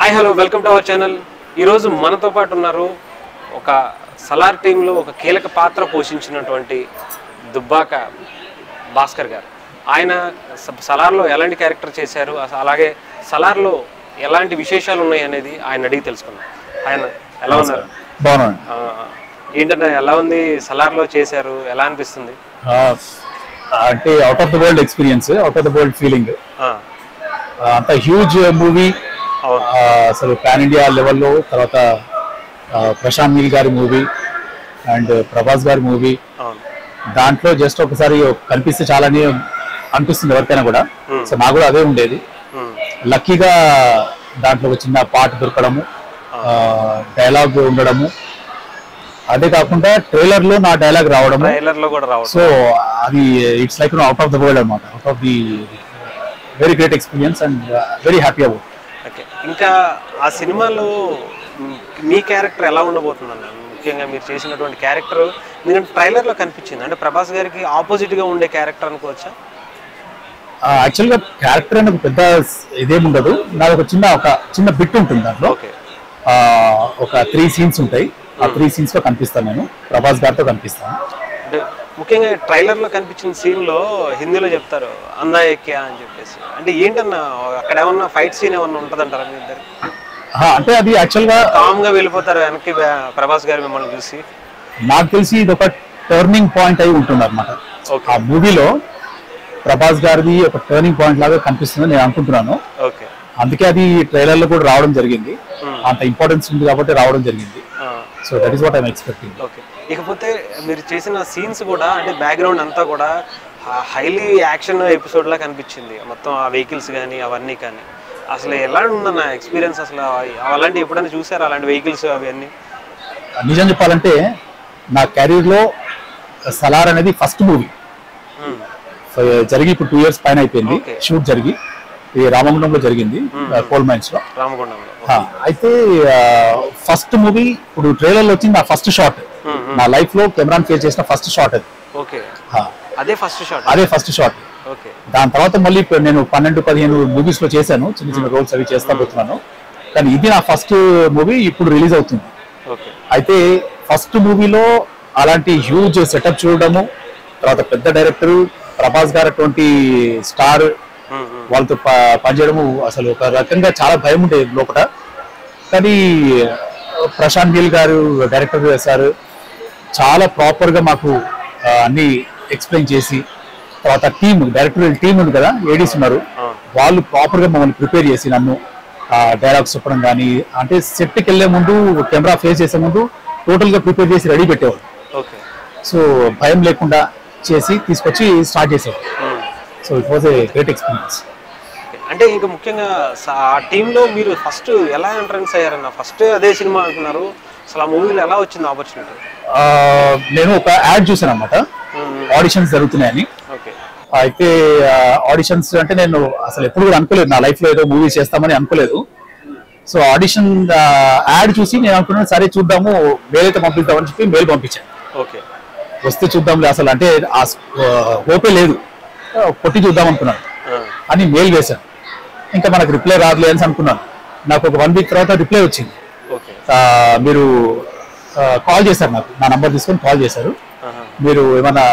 Hi hello welcome to our channel. ఈరోజు మనతో పాటు ఉన్నారు ఒక సలార్ టీంలో ఒక కీలక పాత్ర పోషించినటువంటి దుబ్బాక భాస్కర్ గారు. ఆయన సలార్లో ఎలాంటి క్యారెక్టర్ చేశారు, అలాగే సలార్లో ఎలాంటి విశేషాలు ఉన్నాయి అనేది ఆయన అడిగి తెలుసుకున్నాం. ఆయన ఎలా ఉన్నారు? బాగున్నాను. ఏంటంటే ఎలా ఉంది సలార్లో చేశారు, ఎలా అనిపిస్తుంది? అంటే out of the world experience, out of the world feeling. అంత హ్యూజ్ మూవీ, అసలు పాన్ ఇండియా లెవెల్లో. తర్వాత ప్రశాంత్ నీల్ గారి మూవీ అండ్ ప్రభాస్ గారి మూవీ, దాంట్లో జస్ట్ ఒకసారి కనిపిస్తే చాలా అనిపిస్తుంది ఎవరికైనా కూడా. సో నాకు కూడా అదే ఉండేది. లక్కీగా దాంట్లో ఒక చిన్న పాట దొరకడము, డైలాగ్ ఉండడము, అదే కాకుండా ట్రైలర్ లో నా డైలాగ్ రావడం, సో అది it's like out of the world అనమాట. Out of the very great experience and very happy about. Okay, ఇంకా ఆ సినిమాలో మీ క్యారెక్టర్ ఎలా ఉండబోతుంది అన్న? ముఖ్యంగా మీరు చేసినటువంటి క్యారెక్టర్ మీకు ట్రైలర్ లో కనిపించింది, అంటే ప్రభాస్ గారికి ఆపోజిట్ గా ఉండే క్యారెక్టర్ అనుకోవచ్చా? యాక్చువల్గా క్యారెక్టర్ అనేది పెద్ద ఇదేముండదు. నాది ఒక చిన్న బిట్ ఉంటుంది దాంట్లో. ఒక 3 సీన్స్ ఉంటాయి. ఆ 3 సీన్స్ లో కనిపిస్తాను, నేను ప్రభాస్ గారితో కనిపిస్తాను. అంటే ముఖ్యంగా ట్రైలర్ లో కనిపించిన సీన్ లో హిందీలో చెప్తారు అందా ఎక్యా అని చెప్పేసి, అంటే ఏంటన్నా అక్కడ ఏమన్నా ఫైట్ సీన్ ఏమన్నా ఉంటదంటారా మీ ఇద్దరు? అంటే అది యాక్చువల్ గా కామ్ గా వెళ్ళిపోతారు వెనక్కి ప్రభాస్ గారు మిమ్మల్ని చూసి? నాకు తెలిసి ఇది ఒక టర్నింగ్ పాయింట్ అయి ఉంటుంది అనమాట. ఆ మూవీలో ప్రభాస్ గారిది ఒక టర్నింగ్ పాయింట్ లాగా కనిపిస్తుంది నేను అనుకుంటున్నాను. అందుకే అది ట్రైలర్ లో కూడా రావడం జరిగింది. అంత ఇంపార్టెన్స్ ఉంది కాబట్టి రావడం జరిగింది. So that is what I'm expecting. Okay, ఇకపోతే మీరు చేసిన సీన్స్ కూడా, అంటే బ్యాక్గ్రౌండ్ అంతా కూడా హైలీ యాక్షన్ ఎపిసోడ్ లా కనిపించింది. మొత్తం ఆ వెహికల్స్ కానీ అవన్నీ కానీ అసలు ఎలా ఉందన్న ఎక్స్పీరియన్స్? అసలు అలాంటి ఎప్పుడైనా చూసారా అలాంటి వెహికల్స్ అవన్నీ? నిజం చెప్పాలంటే నా కెరీర్ లో సలార్ అనేది ఫస్ట్ మూవీ జరిగి ఇప్పుడు 2 years పైన అయిపోయింది. షూట్ జరిగి ఇది రామగుండంలో జరిగింది, కోల్ మైన్స్ లో. అయితే ఫస్ట్ మూవీ ఇప్పుడు ట్రైలర్ లో వచ్చింది. నా ఫస్ట్ షాట్, నా లైఫ్ లో కెమెరాని ఫేస్ చేసిన ఫస్ట్ షాట్ అది. అదే ఫస్ట్ షాట్. దాని తర్వాత మళ్ళీ నేను 12-15 మూవీస్ లో చేశాను, చిన్న రోల్స్ అవి చేస్తా పోతున్నాను. కానీ ఇది నా ఫస్ట్ మూవీ, ఇప్పుడు రిలీజ్ అవుతుంది. అయితే ఫస్ట్ మూవీలో అలాంటి హ్యూజ్ సెటప్ చూడడము, తర్వాత పెద్ద డైరెక్టర్ ప్రభాస్ గారు అటువంటి స్టార్ వాళ్ళతో పనిచేయడము అసలు ఒక రకంగా చాలా భయం ఉండేది లోపల. కానీ ప్రశాంత్ నీల్ గారు డైరెక్టర్ చేశారు, చాలా ప్రాపర్ గా మాకు అన్ని ఎక్స్ప్లెయిన్ చేసి, తర్వాత డైరెక్టర్ టీమ్ ఉంది కదా, ఏడీస్ ఉన్నారు, వాళ్ళు ప్రాపర్ గా మమ్మల్ని ప్రిపేర్ చేసి నన్ను డైలాగ్స్ చెప్పడం కానీ, అంటే సెట్కి వెళ్లే ముందు కెమెరా ఫేస్ చేసే ముందు టోటల్ గా ప్రిపేర్ చేసి రెడీ పెట్టేవాళ్ళు. సో భయం లేకుండా చేసి తీసుకొచ్చి స్టార్ట్ చేసేవాళ్ళు. So it was a great experience. అంటే ఇంకా ముఖ్యంగా ఆ టీంలో మీరు ఫస్ట్ ఎలా ఎంట్రన్స్ అయ్యారన్న? ఫస్ట్ అదే సినిమా అంటున్నారు, అసలు ఆ మూవీలో ఎలా వచ్చింది ఆపర్చునిటీ? నేను ఒక యాడ్ చూసాను అన్నమాట, ఆడిషన్స్ జరుగుతున్నాయని. అయితే ఆడిషన్స్ అంటే నేను అసలు ఎప్పుడు కూడా అనుకోలేదు, నా లైఫ్ లో ఏదో మూవీ చేస్తామని అనుకోలేదు. సో ఆడిషన్ యాడ్ చూసి నేను అనుకున్నాను, సరే చూద్దాము, మెయిల్ అయితే పంపిద్దామని చెప్పి మెయిల్ పంపించాను. వస్తే చూద్దాంలే, అసలు అంటే హోపే లేదు, కొట్టి చూద్దాం అనుకున్నాను అని మెయిల్ వేశాను. ఇంకా మనకు రిప్లై రాదులే అని అనుకున్నాను. నాకు ఒక 1 week తర్వాత రిప్లై వచ్చింది. మీరు కాల్ చేశారు, నాకు నా నంబర్ తీసుకొని కాల్ చేశారు. మీరు ఏమన్నా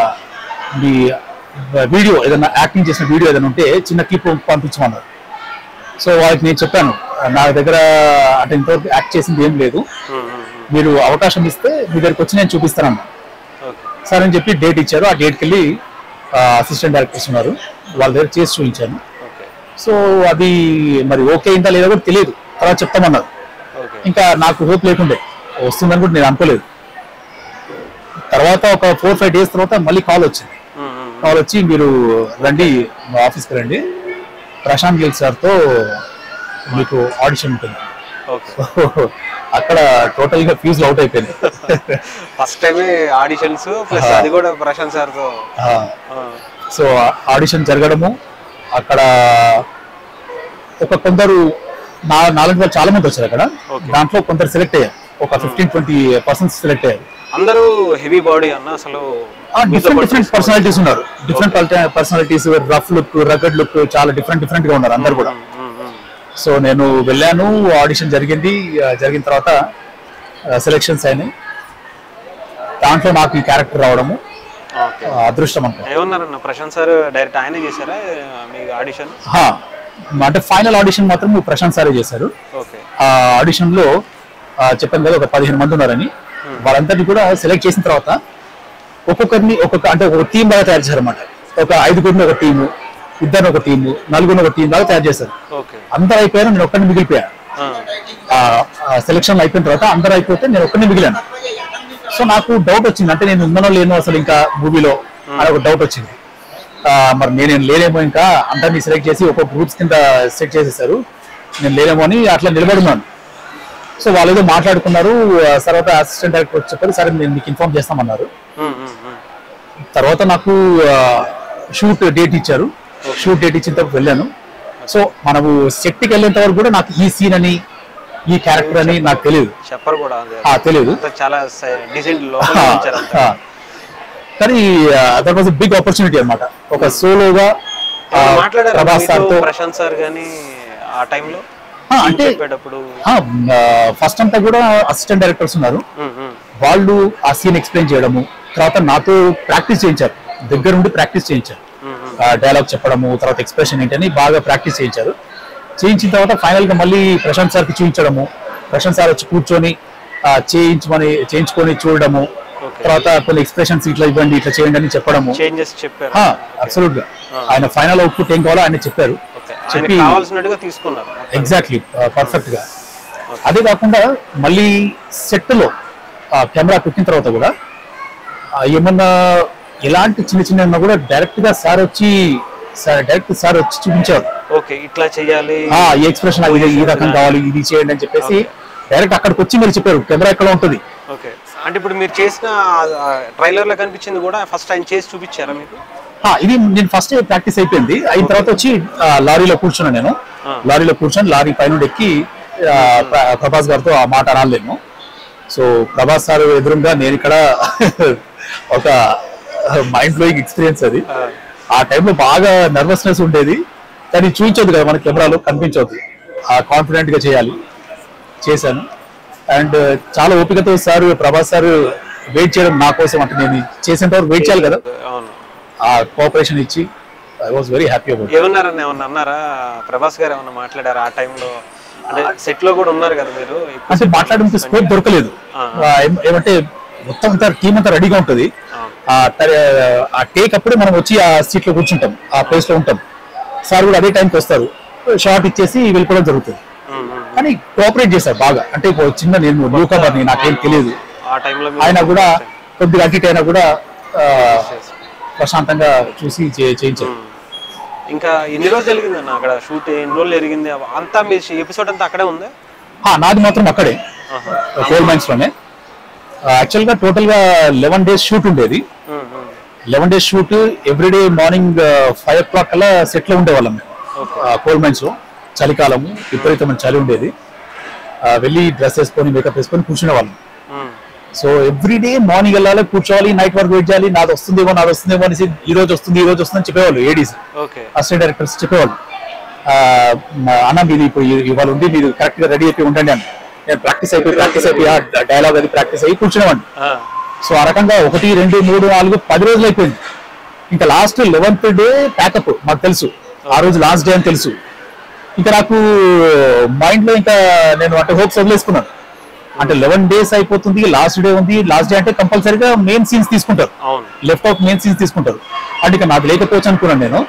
మీ వీడియో ఏదైనా యాక్టింగ్ చేసిన వీడియో ఏదైనా ఉంటే చిన్న క్లిప్ పంపించమన్నారు. సో వాళ్ళకి నేను చెప్పాను, నా దగ్గర అంటే ఇంతవరకు యాక్ట్ చేసింది ఏం లేదు, మీరు అవకాశం ఇస్తే మీ దగ్గరికి వచ్చి నేను చూపిస్తానన్నా. సరే అని చెప్పి డేట్ ఇచ్చారు. ఆ డేట్కి వెళ్ళి అసిస్టెంట్ డైరెక్టర్స్ ఉన్నారు, వాళ్ళ దగ్గర చేసి చూపించాను. సో అది మరి ఓకే అయిందా లేదా కూడా తెలియదు, తర్వాత చెప్తామన్నారు. ఇంకా నాకు హోప్ లేకుండే, వస్తుందని కూడా నేను అనుకోలేదు. తర్వాత ఒక 4-5 days తర్వాత మళ్ళీ కాల్ వచ్చింది. కాల్ వచ్చి మీరు రండి, మా ఆఫీస్కి రండి, ప్రశాంత్ నీల్ సార్తో మీకు ఆడిషన్ ఉంటుంది. అక్కడ టోటల్ గా ఫ్యూజ్ అవుట్ అయిపోయింది. ఫస్ట్ టైం ఆడిషన్స్ ప్లస్ అది కూడా ప్రశాంత్ సార్తో. సో ఆడిషన్ జరగడము, అక్కడ కొందరు నాలుగు వాళ్ళు చాలా మంది వచ్చారు అక్కడ. దాంట్లో కొందరు సెలెక్ట్ అయ్యారు, ఒక 15-20% సెలెక్ట్ అయ్యారు. అందరూ హెవీ బాడీ అన్న, అసలు డిఫరెంట్ పర్సనాలిటీస్ ఉన్నారు. Different personalities, rough look, రగడ్ look, చాలా డిఫరెంట్ గా ఉన్నారు అందరు కూడా. సో నేను వెళ్ళాను, ఆడిషన్ జరిగింది. జరిగిన తర్వాత సెలెక్షన్స్ అయినాయి. దాంట్లో నాకు ఈ క్యారెక్టర్ రావడము అదృష్టం అంటే. ఏమన్నారన్న ప్రశాంత్ సార్ డైరెక్ట్ ఆయనే చేశారా మీ ఆడిషన్? అంటే ఫైనల్ ఆడిషన్ మాత్రం ప్రశాంత్ సారే చేశారు. ఆ ఆడిషన్ లో చెప్పాను కదా ఒక 15 మంది ఉన్నారని. వాళ్ళందరినీ కూడా సెలెక్ట్ చేసిన తర్వాత ఒక్కొక్కరిని అంటే ఒక టీం లాగా తయారు చేశారు అనమాట. ఒక 5గురిని ఒక టీము, 2 ఒక టీము, 4 ఒక టీం లాగా తయారు చేశారు. అందరూ అయిపోయారు, నేను ఒక్కడిని మిగిలిపోయాను. సెలెక్షన్ అయిపోయిన తర్వాత అందరూ అయిపోతే నేను ఒక్కడిని మిగిలాను. సో నాకు డౌట్ వచ్చింది, అంటే నేను ఉన్నానో లేనో అసలు ఇంకా మూవీలో అని ఒక డౌట్ వచ్చింది. మరి నేను లేనేమో, ఇంకా అందరినీ సెలెక్ట్ చేసి ఒక గ్రూప్స్ కింద సెట్ చేసేసారు, నేను లేనేమో అని అట్లా నిలబడున్నాను. సో వాళ్ళు ఏదో మాట్లాడుకున్నారు. తర్వాత అసిస్టెంట్ డైరెక్టర్ చెప్పారు, సరే నేను మీకు ఇన్ఫార్మ్ చేస్తామన్నారు. తర్వాత నాకు షూట్ డేట్ ఇచ్చారు. షూట్ డేట్ ఇచ్చిన తర్వాత వెళ్ళాను. సో మనము సెట్కి వెళ్ళేంత వరకు కూడా నాకు ఈ సీన్ అని ఈ క్యారెక్టర్ అని నాకు తెలియదు, చెప్పరు కూడా తెలియదు. కానీ దట్ వాజ్ బిగ్ ఆపర్చునిటీ అన్నమాట. ఒక సోలోగా ప్రభాస్ సార్ తో, ప్రశాంత్ సార్ గాని ఆ టైంలో అంటే ఫస్ట్ అంతా కూడా అసిస్టెంట్ డైరెక్టర్స్ ఉన్నారు. వాళ్ళు ఆ సీన్ ఎక్స్ప్లెయిన్ చేయడము, తర్వాత నాతో ప్రాక్టీస్ చేయించారు, దగ్గర నుండి ప్రాక్టీస్ చేయించారు. డైలాగ్ చెప్పడము, తర్వాత ఎక్స్ప్రెషన్ ఏంటని బాగా ప్రాక్టీస్ చేయించారు. చేయించిన తర్వాత ఫైనల్ గా మళ్ళీ ప్రశాంత్ సార్కి చూపించడము, ప్రశాంత్ సార్ వచ్చి కూర్చొని చేయించుకొని చూడడము, తర్వాత కొన్ని ఎక్స్ప్రెషన్స్ ఇట్లా ఇవ్వండి, ఇట్లా చేయండి అని చెప్పడము. అబ్సల్యూట్ గా ఆయన ఫైనల్ అవుట్పుట్ ఏం కావాలో ఆయన చెప్పారు. చెప్పి ఎగ్జాక్ట్లీ పర్ఫెక్ట్ గా. అదే కాకుండా మళ్ళీ సెట్ లో కెమెరా పెట్టిన తర్వాత కూడా ఏమన్నా ఎలాంటి చిన్న చిన్న కూడా డైరెక్ట్ గా సార్ వచ్చి చూపించారు. ఇట్లా చేయాలి, ఈ ఎక్స్ప్రెషన్ ఈ రకం కావాలి, ఇది చేయండి అని చెప్పేసి డైరెక్ట్ అక్కడికి వచ్చి మీరు చెప్పారు కెమెరా ఎక్కడ ఉంటుంది. అంటే ఇప్పుడు మీరు చేసిన ట్రైలర్ లో కనిపించింది కూడా ఫస్ట్ ఆయన చేసి చూపించారా మీకు? ఇది నేను ఫస్ట్ ప్రాక్టీస్ అయిపోయింది. అయిన తర్వాత వచ్చి లారీలో కూర్చున్నాను. నేను లారీలో కూర్చొని లారీ పైన ఎక్కి ప్రభాస్ గారితో ఆ మాట అనాలేను. సో ప్రభాస్ సార్ ఎదురుగా నేను ఇక్కడ ఒక మైండ్ బ్లోయింగ్ ఎక్స్పీరియన్స్ అది. ఆ టైంలో బాగా నర్వస్నెస్ ఉండేది, కానీ చూపించదు కదా మన కెమెరాలో, కనిపించవద్దు. కాన్ఫిడెంట్ గా చేశాను. అండ్ చాలా ఓపికతో సార్ ప్రభాస్ సార్ వెయిట్ చేయడం నా కోసం, అంటే నేను చేసేంత వరకు వెయిట్ చేయాలి కదా, ఆ కోఆపరేషన్ ఇచ్చి I was very happy about. ఏమన్నా అన్నారా ప్రభాస్ గారు, ఏమన్నా మాట్లాడారా ఆ టైంలో? అంటే సెట్ లో కూడా ఉన్నారు కదా మీరు, అంటే మాట్లాడడానికి స్కోప్ దొరకలేదు. ఏమంటే మొత్తం అంతా టీం అంతా రెడీగా ఉంటుంది. ఆ టేక్ అప్పుడే మనం వచ్చి ఆ సీట్ లో కూర్చుంటాం, ఆ ప్లేస్ లో ఉంటాం. సార్ కూడా అదే టైంకి వస్తారు, షార్ట్ ఇచ్చేసి వెళ్ళిపోవడం జరుగుతుంది. కానీ కోఆపరేట్ చేశారు బాగా. అంటే చిన్న నేను న్యూకమర్ని, నాకేం తెలియదు. ఆయన కూడా కొద్దిగా అటు అయినా కూడా ప్రశాంతంగా చూసి చేయించారు. ఇంకా ఎన్ని రోజులు జరిగిందన్న అక్కడ షూట్? ఎన్ని రోజులు జరిగింది అంతా? మీ ఎపిసోడ్ అంతా అక్కడే ఉంది? నాది మాత్రం అక్కడే, కోల్ మైన్స్ లోనే. యాక్చువల్ గా టోటల్ గా 11 days షూట్ ఉండేది. 11 days shoot. Everyday morning 5 o'clock కల్లా సెట్ లో ఉండేవాళ్ళం మేము కోల్ మైన్స్ లో. చలికాలము, విపరీతమైన చలి ఉండేది. వెళ్ళి డ్రెస్ వేసుకొని మేకప్ వేసుకొని కూర్చునే వాళ్ళం. సో ఎవ్రీడే మార్నింగ్ వెళ్ళాలి, కూర్చోవాలి, నైట్ వరకు వెయిట్ చేయాలి. నాది వస్తుందేమో అనేసి ఈ రోజు వస్తుంది అని చెప్పేవాళ్ళు ఏడీస్, అసిస్టెంట్ డైరెక్టర్స్ చెప్పేవాళ్ళు. అన్న మీది ఇప్పుడు ఇవాళ ఉంది, మీరు కరెక్ట్ గా రెడీ అయిపోయి ఉండండి అని. నేను ప్రాక్టీస్ అయిపోయి డైలాగ్ అది ప్రాక్టీస్ అయ్యి కూర్చునేవాడిని. సో ఆ రకంగా 1, 2, 3, 4, 10 రోజులు అయిపోయింది. ఇంకా లాస్ట్ 11th day ప్యాకప్ మాకు తెలుసు, ఆ రోజు లాస్ట్ డే అని తెలుసు. ఇంకా నాకు మైండ్ లో ఇంకా నేను అంటే హోప్స్ వదిలేసుకున్నాను. అంటే 11 days అయిపోతుంది, లాస్ట్ డే ఉంది. లాస్ట్ డే అంటే కంపల్సరీగా మెయిన్ సీన్స్ తీసుకుంటారు, లెఫ్ట్ అవుట్ మెయిన్ సీన్స్ తీసుకుంటారు. అంటే ఇక నాకు లేకపోవచ్చు అనుకున్నాను నేను.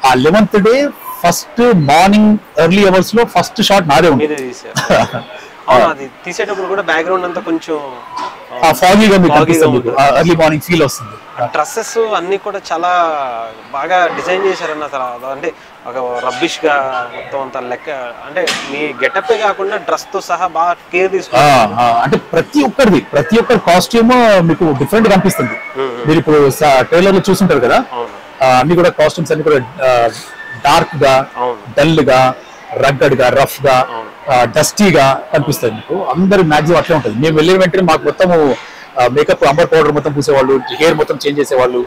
ఆ 11th day first morning early hours లో ఫస్ట్ షాట్ నాదే ఉంది. తీసేటప్పుడు కూడా బ్యాక్గ్రౌండ్ అంతా కొంచెం ఫాగీగా ఎర్లీ మార్నింగ్ ఫీల్ వస్తుంది. డ్రెస్సెస్ అన్ని కూడా చాలా బాగా డిజైన్ చేశారన్న. అంటే ఒక రబ్బిష్ గా మొత్తం అంత లెక్క, అంటే మీ గెటప్ కాకుండా డ్రెస్ తో సహా బాగా కేర్ తీసుకున్నారు. అంటే ప్రతి ఒక్కరి కాస్ట్యూమ్ మీకు డిఫరెంట్ గా అనిపిస్తుంది. మీరు ఇప్పుడు ట్రైలర్ లో చూస్తుంటారు కదా, అన్ని కూడా కాస్ట్యూమ్స్ అన్ని కూడా డార్క్ గా, డల్ గా, రగ్గడ్ గా, రఫ్ గా, డస్టీగా కనిపిస్తాయి మీకు. అందరు మాక్సిమం అట్లే ఉంటుంది. మేము వెళ్ళిన వెంటనే మాకు మొత్తము మేకప్, అంబర్ పౌడర్ మొత్తం పూసేవాళ్ళు, హెయిర్ మొత్తం చేంజ్ చేసేవాళ్ళు,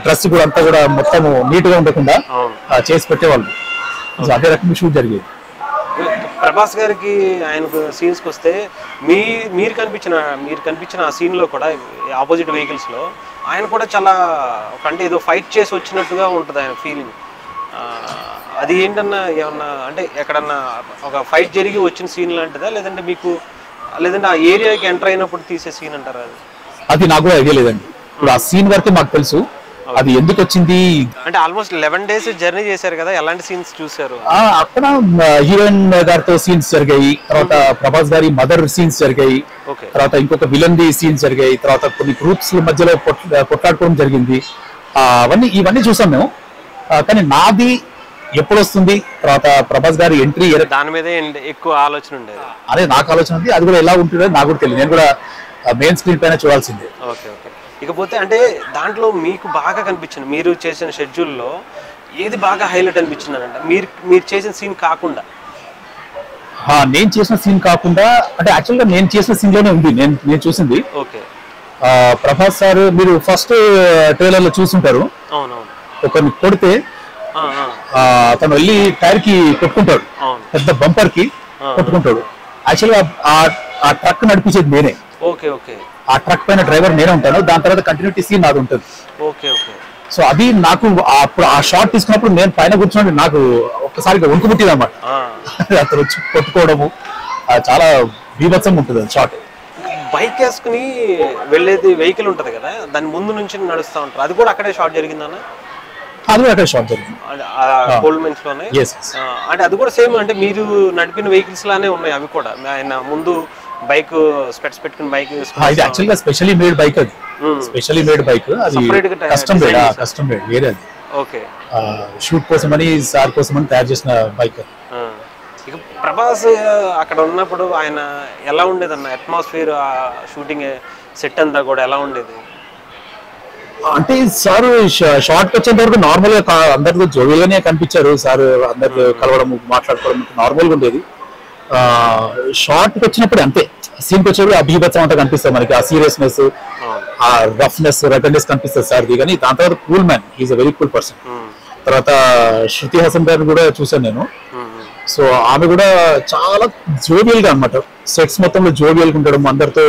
డ్రెస్ కూడా అంతా కూడా మొత్తం నీట్ గా ఉండకుండా చేసి పెట్టేవాళ్ళు. సో అదే రకంగా షూట్ జరిగేది. ప్రభాస్ గారికి ఆయనకు సీన్స్కి వస్తే మీరు కనిపించిన ఆ సీన్లో కూడా ఆపోజిట్ వెహికల్స్లో ఆయన కూడా చాలా అంటే ఏదో ఫైట్ చేసి వచ్చినట్టుగా ఉంటుంది ఆయన ఫీలింగ్. అది ఏంటన్నా ఏమన్నా అంటే ఎక్కడన్నా ఒక ఫైట్ జరిగి వచ్చిన సీన్ లాంటిదా, లేదంటే ఆ ఏరియాకి ఎంటర్ అయినప్పుడు తీసే సీన్ అంటారా? అది నాకు కూడా ఐడియా లేదండి. ఇప్పుడు ఆ సీన్ వరకే మాకు తెలుసు, అది ఎందుకు వచ్చింది అంటే. ఆల్మోస్ట్ 11 days జర్నీ చేశారు కదా, ఎలాంటి సీన్స్ చూసారు అక్కడ? హీరోయిన్ గారితో సీన్స్ జరిగాయి, తర్వాత ప్రభాస్ గారి మదర్ సీన్స్ జరిగాయి, తర్వాత ఇంకొక విలన్ ది సీన్స్ జరిగాయి, తర్వాత కొన్ని గ్రూప్స్ మధ్యలో కొట్లాడుకోవడం జరిగింది. ఇవన్నీ చూసాం మేము. కానీ నాది ఎప్పుడు వస్తుంది, తర్వాత ప్రభాస్ గారి ఎంట్రీ దాని మీద ఎక్కువ ఆలోచన ఉండేది. అదే నాకు ఆలోచన ఉంది. అది కూడా ఎలా ఉంటుందో నాకు కూడా తెలియదు. నేను కూడా మెయిన్ స్క్రీన్ పైన చూడాల్సిందే. ఓకే. ఇకపోతే అంటే దాంట్లో మీకు బాగా కనిపించింది, మీరు చేసిన షెడ్యూల్లో ఏది బాగా హైలైట్ అనిపించింది అంటే మీరు చేసిన సీన్ కాకుండా? నేను చేసిన సీన్ కాకుండా అంటే యాక్చువల్గా నేను చేసిన సీన్ లోనే ఉంది నేను చూసింది. ఓకే. ప్రభాస్ సార్ మీరు ఫస్ట్ ట్రైలర్ లో చూసుంటారు. అవునవును. ఒకరిని కొడితే అతను వెళ్ళి టైర్ కి కొట్టుకుంటాడు, పెద్ద బంపర్ కి కొట్టుకుంటాడు. యాక్చువల్గా ఆ ట్రక్ నడిపించేది నేనే. ఓకే. ఆ ట్రక్ పైన డ్రైవర్ నేనే ఉంటాను. దాని తర్వాత కంటిన్యూటీ సీన్ నాది ఉంటుంది. ఓకే. సో అది నాకు అప్పుడు ఆ షాట్ తీసుకున్నప్పుడు నేను పైన కూర్చున్నప్పుడు నాకు ఒక్కసారిగా వణుకు పుట్టింది అనమాట. అతను వచ్చి కొట్టుకోవడము చాలా బీభత్సంగా ఉంటుంది షాట్. బైక్ వేసుకుని వెళ్ళేది వెహికల్ ఉంటది కదా, దాని ముందు నుంచి నడుస్తూ ఉంటారు, అది కూడా అక్కడే షాట్ జరిగిందన్న? అది కూడా అక్కడే షాట్ జరిగింది కోల్డ్ మైన్స్ లోనే. అంటే అది కూడా సేమ్, అంటే మీరు నడిపిన వెహికల్స్ లానే ఉన్నాయి అవి కూడా? ఆయన ముందు బైక్ స్పెట్స్ పెట్టుకుని బైక్ ఇది యాక్చువల్గా స్పెషల్లీ మేడ్ బైక్. అది స్పెషల్లీ మేడ్ బైక్. అది కస్టమ్ మేడ్ వేరే. అది ఓకే. షూట్ కోసం అని సార్ కోసం అని తయారు చేసిన బైక్. ఇక ప్రభాస్ అక్కడ ఉన్నప్పుడు ఆయన ఎలా ఉండేది అన్న అట్మాస్ఫియర్, షూటింగ్ సెట్ అంతా కూడా ఎలా ఉండేది? అంటే సార్ షార్ట్ వచ్చేంత వరకు నార్మల్ గా అందరితో జోవియల్గానే కనిపించారు సార్. అందరితో కలవడం మాట్లాడుకోవడం నార్మల్ గా ఉండేది. షార్ట్ కి వచ్చినప్పుడు అంతే, సీన్ కి వచ్చినప్పుడు అభిభత్సం అంతా కనిపిస్తుంది మనకి. ఆ సీరియస్నెస్, ఆ రఫ్నెస్, రగడ్నెస్ కనిపిస్తుంది సార్ది. కానీ దాని తర్వాత cool man, is a very cool person. తర్వాత శృతి హాసన్ గారిని కూడా చూసాను నేను. సో ఆమె కూడా చాలా జోవియల్ గా అనమాట. సెట్స్ మొత్తంలో జోవియల్ గా ఉండడం, అందరితో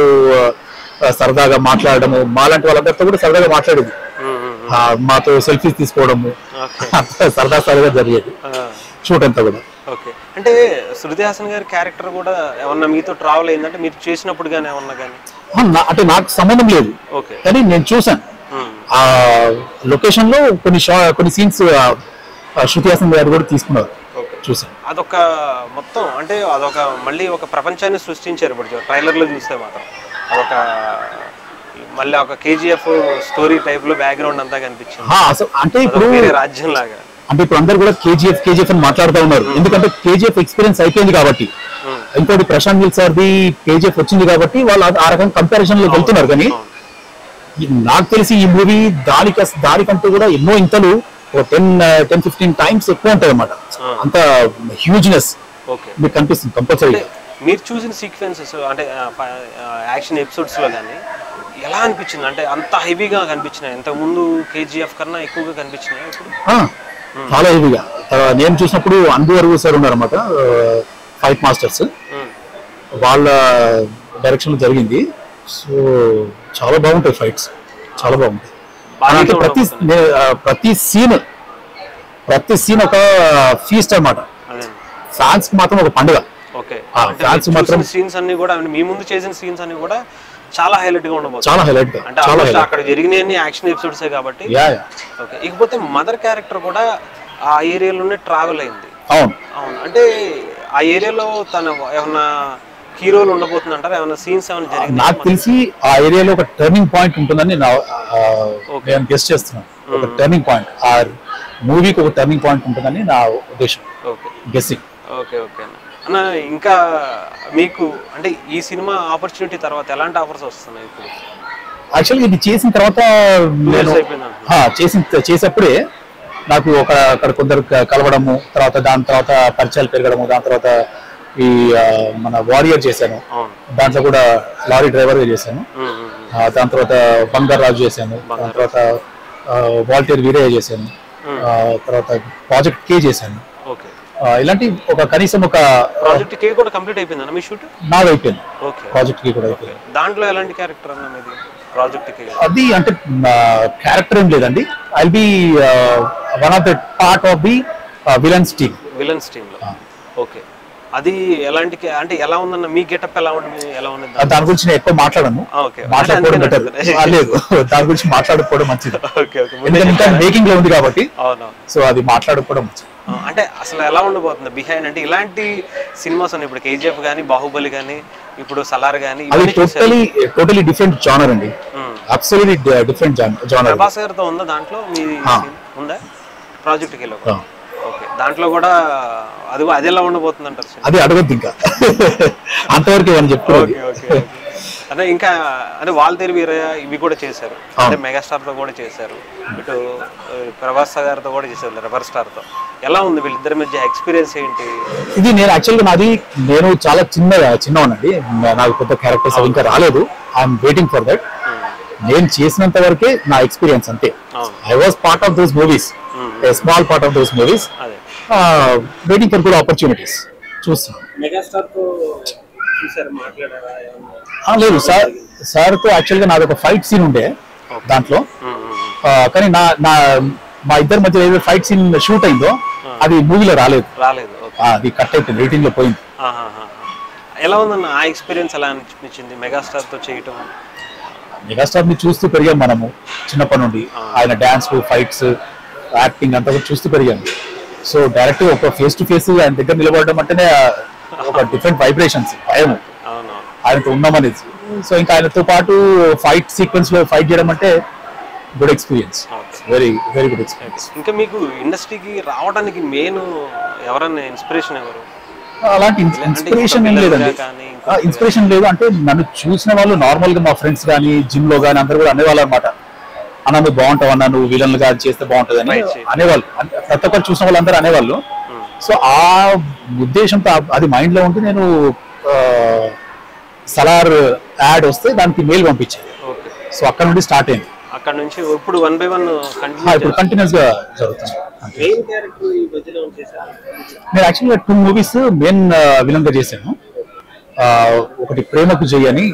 సరదాగా మాట్లాడము, మాలాంటి వాళ్ళందరితో కూడా సరదాగా మాట్లాడేది, మాతో సెల్ఫీస్ తీసుకోవడము, సరదాగా జరిగేది షూట్ అంతా కూడా. ఓకే. అంటే శృతి హాసన్ గారి క్యారెక్టర్ కూడా ఏమన్నా మీతో ట్రావెల్ అయిందంటే మీరు చేసినప్పుడు కానీ ఏమన్నా కానీ? అంటే నాకు సంబంధం లేదు, కానీ నేను చూసాను ఆ లొకేషన్ లో కొన్ని సీన్స్ శృతి హాసన్ గారు కూడా తీసుకున్నారు, చూసాను. అదొక మొత్తం అంటే అదొక మళ్ళీ ఒక ప్రపంచాన్ని సృష్టించారు. ఇప్పుడు ట్రైలర్ లో చూస్తే మాత్రం అదొక మళ్ళీ ఒక KGF స్టోరీ టైప్ లో బ్యాక్గ్రౌండ్ అంతా కనిపించింది. అంటే ఇప్పుడు రాజ్యం లాగా. అంటే ఇప్పుడు అందరు కూడా KGF అని మాట్లాడుతూ ఉన్నారు, ఎందుకంటే KGF ఎక్స్పీరియన్స్ అయిపోయింది కాబట్టి. ఇంకోటి ప్రశాంత్ నీల్ సార్ది KGF వచ్చింది కాబట్టి వాళ్ళు ఆ రకంగా కంపారిజన్ లో వెళ్తున్నారు. కానీ నాకు తెలిసి ఈ మూవీ దానికంటూ కూడా ఎన్నో ఇంతలు 10-15 times ఎక్కువ ఉంటాయి అన్నమాట. అంత హ్యూజ్నెస్ మీకు కనిపిస్తుంది కంపల్సరీ. మీరు చూసిన సీక్వెన్సెస్ అంటే యాక్షన్ ఎపిసోడ్స్ లో కానీ ఎలా అనిపించింది? అంటే అంత హెవీగా కనిపించినాయి? ఇంతకు ముందు KGF కన్నా ఎక్కువగా కనిపించినాయి ఇప్పుడు? చాలా హెవీగా. నేను చూసినప్పుడు అన్బు అరువు సార్ ఉన్నారన్నమాట, ఫైట్ మాస్టర్స్, వాళ్ళ డైరెక్షన్ లో జరిగింది. సో చాలా బాగుంటాయి ఫైట్స్, చాలా బాగుంటాయి. ప్రతి సీన్ ఒక ఫీస్ట్ అన్నమాట. ఫ్యాన్స్ కి మాత్రం ఒక పండుగ. ఫ్యాన్స్ మాత్రం సీన్స్ అన్ని కూడా మీ ముందు చేసిన సీన్స్ అన్ని కూడా చాలా హైలైట్ గా ఉండబోతుంది. చాలా హైలైట్ గా, అంటే అక్కడ జరిగిన యాక్షన్ ఎపిసోడ్స్ కాబట్టి. ఓకే. ఇకపోతే మదర్ క్యారెక్టర్ కూడా ఆ ఏరియాలోనే ట్రావెల్ అయింది. అవును. అంటే ఆ ఏరియాలో తన ఏమన్నా హీరోలు ఉండబోతుంది అంటారా? ఏమైనా సీన్స్ ఏమైనా జరిగింది? నాకు తెలిసి ఆ ఏరియాలో ఒక టర్నింగ్ పాయింట్ ఉంటుందని నేను గెస్ చేస్తున్నాను. ఒక టర్నింగ్ పాయింట్, ఆ మూవీకి ఒక టర్నింగ్ పాయింట్ ఉంటుందని నా ఉద్దేశం, గెస్సింగ్. ఓకే అన్న, ఇంకా మీకు అంటే ఈ సినిమా ఆపర్చునిటీ తర్వాత ఎలాంటి ఆఫర్స్ వస్తున్నాయి ఇప్పుడు? యాక్చువల్గా ఇది చేసిన తర్వాత చేసేప్పుడే నాకు అక్కడ కొందరు కలవడము, దాని తర్వాత పరిచయాలు పెరగడము, దాని తర్వాత ఈ మన వారియర్ చేశాను, దాంట్లో కూడా లారీ డ్రైవర్ గా చేశాను. దాని తర్వాత బంగారు రాజు చేశాను, దాని తర్వాత వాల్టేర్ వీరయ్య చేశాను, తర్వాత ప్రాజెక్ట్ K చేశాను. ఇలాంటి ఒక కనీసం ఒక ప్రాజెక్ట్ కే కూడా కంప్లీట్ అయిపోయింది మీ షూట్? నాది అయిపోయింది. ఓకే. ప్రాజెక్ట్ కి కూడా అయిపోయింది. దాంట్లో ఎలాంటి క్యారెక్టర్ అన్న మీది ప్రాజెక్ట్ కి? అది అంటే క్యారెక్టర్ ఏం లేదండి. I will be one of the part of the villains team. Villains team లో. ఓకే. అది ఎలాంటి అంటే ఎలా ఉందన్న మీ గెటప్ ఎలా ఉంది? ఎలా ఉంది? దాని గురించి నేను ఎక్కువ మాట్లాడను. మాట్లాడుకోవడం బెటర్. లేదు, దాని గురించి మాట్లాడుకోవడం మంచిది. ఎందుకంటే మేకింగ్ లో ఉంది కాబట్టి. సో అది మాట్లాడుకోవడం మంచిది. అంటే అసలు ఎలా ఉండబోతుంది బిహైండ్? అంటే ఇలాంటి సినిమాస్ ఉన్నాయి ఇప్పుడు కేజీఎఫ్ గానీ, బాహుబలి గానీ, ఇప్పుడు సలార్ గానీ, అది టోటలీ డిఫరెంట్ జానర్ అండి. Absolutely different genre. ప్రభాస్ గారితో ఉందా దాంట్లో మీ ఉందా ప్రాజెక్ట్ కి? ఓకే. దాంట్లో కూడా అది ఎలా ఉండబోతుంది అంటారు? అది అడగద్దు ఇంకా, అంతవరకు ఏమని చెప్తారు. అంటే ఇంకా అంటే వాల్తేరు వీరయ్య ఇవి కూడా చేశారు, అంటే మెగాస్టార్ తో కూడా చేశారు, ఇటు ప్రభాస్ గారితో కూడా చేశారు రెబర్ స్టార్ తో. ఎలా ఉంది వీళ్ళిద్దరి మధ్య ఎక్స్పీరియన్స్ ఏంటి? ఇది నేను యాక్చువల్గా నేను చాలా చిన్నవానండి. నాకు కొత్త క్యారెక్టర్స్ ఇంకా రాలేదు. I'm waiting for that. నేను చేసినంత వరకే నా ఎక్స్పీరియన్స్ అంతే. I was part of those movies, a small part of those movies. Waiting for good opportunities. చూస్తున్నాను. మెగాస్టార్ తో మాట్లాడారా? లేదు సార్ తో యాక్చువల్గా నాది ఒక ఫైట్ సీన్ ఉండే దాంట్లో. కానీ మా ఇద్దరి మధ్య ఏదో ఫైట్ సీన్ షూట్ అయిందో అది మూవీలో రాలేదు. అది కట్ అయిపోయింది, ఎడిటింగ్ లో పోయింది. ఎలా ఉందన్న ఆ ఎక్స్పీరియన్స్? ఎలా అనిపించింది మెగాస్టార్ తో చేయటం? మెగాస్టార్ ని చూస్తూ పెరిగాం మనము చిన్నప్పటి నుండి. ఆయన డాన్స్, ఫైట్స్, యాక్టింగ్ అంతా కూడా చూస్తూ పెరిగాము. సో డైరెక్ట్ ఒక ఫేస్ టు ఫేస్ ఆయన దగ్గర నిలబడడం అంటేనే ఒక డిఫరెంట్ వైబ్రేషన్స్, భయం ఆయనతో ఉన్నామనేది. సో ఇంకా ఆయనతో పాటు ఫైట్ సీక్వెన్స్ లో ఫైట్ చేయడం అంటే good experience, very very good experience. ఇంకా మీకు ఇండస్ట్రీకి రావడానికి మెయిన్ ఎవరన్నా ఇన్స్పిరేషన్ ఎవరు? అలాంటి ఇన్స్పిరేషన్ ఏం లేదండి. ఇన్స్పిరేషన్ లేదు అంటే నన్ను చూసిన వాళ్ళు నార్మల్ గా మా ఫ్రెండ్స్ కానీ, జిమ్ లో కానీ అందరు కూడా అనేవాళ్ళు అనమాట. అన్న నువ్వు బాగుంటావు అన్న, నువ్వు విలన్ గా చేస్తే బాగుంటుంది అని అనేవాళ్ళు. ప్రతి ఒక్కరు చూసిన వాళ్ళు అందరూ అనేవాళ్ళు. సో ఆ ఉద్దేశంతో అది మైండ్ లో ఉంటే నేను సలార్ యాడ్ వస్తే దానికి మెయిల్ పంపించాను. సో అక్కడ నుండి స్టార్ట్ అయింది. అక్కడ నుంచి ఇప్పుడు 1 by 1 ఇప్పుడు కంటిన్యూస్ గా జరుగుతుంది. నేను యాక్చువల్గా 2 మూవీస్ మెయిన్ విలన్ గా చేశాను. ఒకటి ప్రేమకు జై అని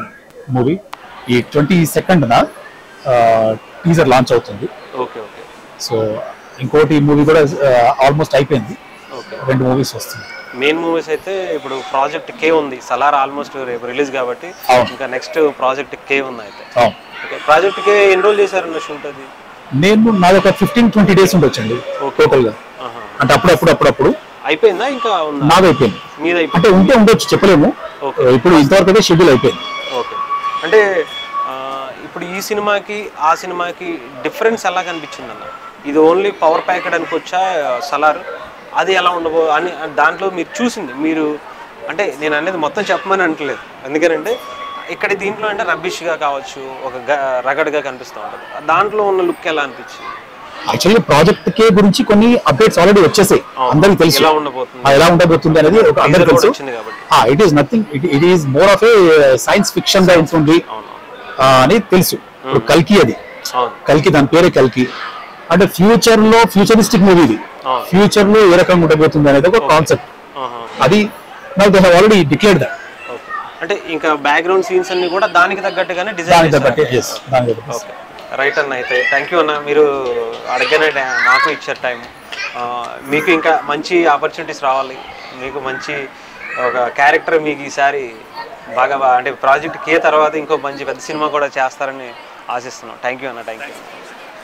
మూవీ, ఈ 22nd టీజర్ లాంచ్ అవుతుంది. సో ఇంకోటి మూవీ కూడా ఆల్మోస్ట్ అయిపోయింది. 2 మూవీస్ వస్తున్నాయి. మెయిన్ మూవీస్ అయితే ఇప్పుడు ప్రాజెక్ట్ కే ఉంది, సలార్ ఆల్మోస్ట్ రేపు రిలీజ్ కాబట్టి ఇంకా నెక్స్ట్ ప్రాజెక్ట్ కే ఉంది. అయితే ప్రాజెక్ట్ కే ఎన్రోల్ చేశారన్న షూట్ అది? నాది ఒక 15-20 డేస్ ఉండొచ్చండి టోటల్ గా. అంటే అప్పుడప్పుడు అయిపోయిందా ఇంకా నాది అయిపోయింది. మీది అంటే ఉంటే ఉండొచ్చు, చెప్పలేము. ఇప్పుడు ఇంతవరకు అయితే షెడ్యూల్ అయిపోయింది. ఓకే. అంటే ఇప్పుడు ఈ సినిమాకి ఆ సినిమాకి డిఫరెన్స్ ఎలా కనిపించింది అన్న? ఇది ఓన్లీ పవర్ ప్యాకెడ్ అనుకోవచ్చా సలార్? అది ఎలా ఉండబో అని దాంట్లో మీరు చూసింది మీరు, అంటే నేను అనేది మొత్తం చెప్పమని అంటలేదు, ఎందుకంటే ఇక్కడ దీంట్లో అంటే రబ్బిష్గా కావచ్చు, ఒక రగడ్గా కనిపిస్తూ ఉంటుంది. దాంట్లో ఉన్న లుక్ ఎలా అనిపించింది? యాక్చువల్లీ ప్రాజెక్ట్ కే గురించి కొన్ని అప్డేట్స్ ఆల్రెడీ వచ్చేసాయి, అందరికి తెలుసు ఎలా ఉండబోతుంది అనేది అందరికి తెలుసు. It is nothing, it is more of A science fiction గా ఉంటుంది అని తెలుసు. ఇప్పుడు కల్కి, అది కల్కి, దాని పేరే కల్కి. అంటే ఫ్యూచర్ లో ఫ్యూచరిస్టిక్ మూవీ, ఇది ఫ్యూచర్ లో ఏ రకంగా ఉండబోతుంది అనేది ఒక కాన్సెప్ట్. అది నాకు they have already declared that. అంటే ఇంకా బ్యాక్గ్రౌండ్ సీన్స్ అన్ని కూడా దానికి తగ్గట్టుగానే డిజైన్ చేస్తారు. రైట్ అన్న. అయితే థ్యాంక్ యూ అన్న, మీరు అడగనే నాకు ఇచ్చారు టైం. మీకు ఇంకా మంచి ఆపర్చునిటీస్ రావాలి, మీకు మంచి ఒక క్యారెక్టర్ మీకు ఈసారి బాగా అంటే ప్రాజెక్ట్ కే తర్వాత ఇంకో మంచి పెద్ద సినిమా కూడా చేస్తారని ఆశిస్తున్నాం. థ్యాంక్ యూ అన్న. Thank you.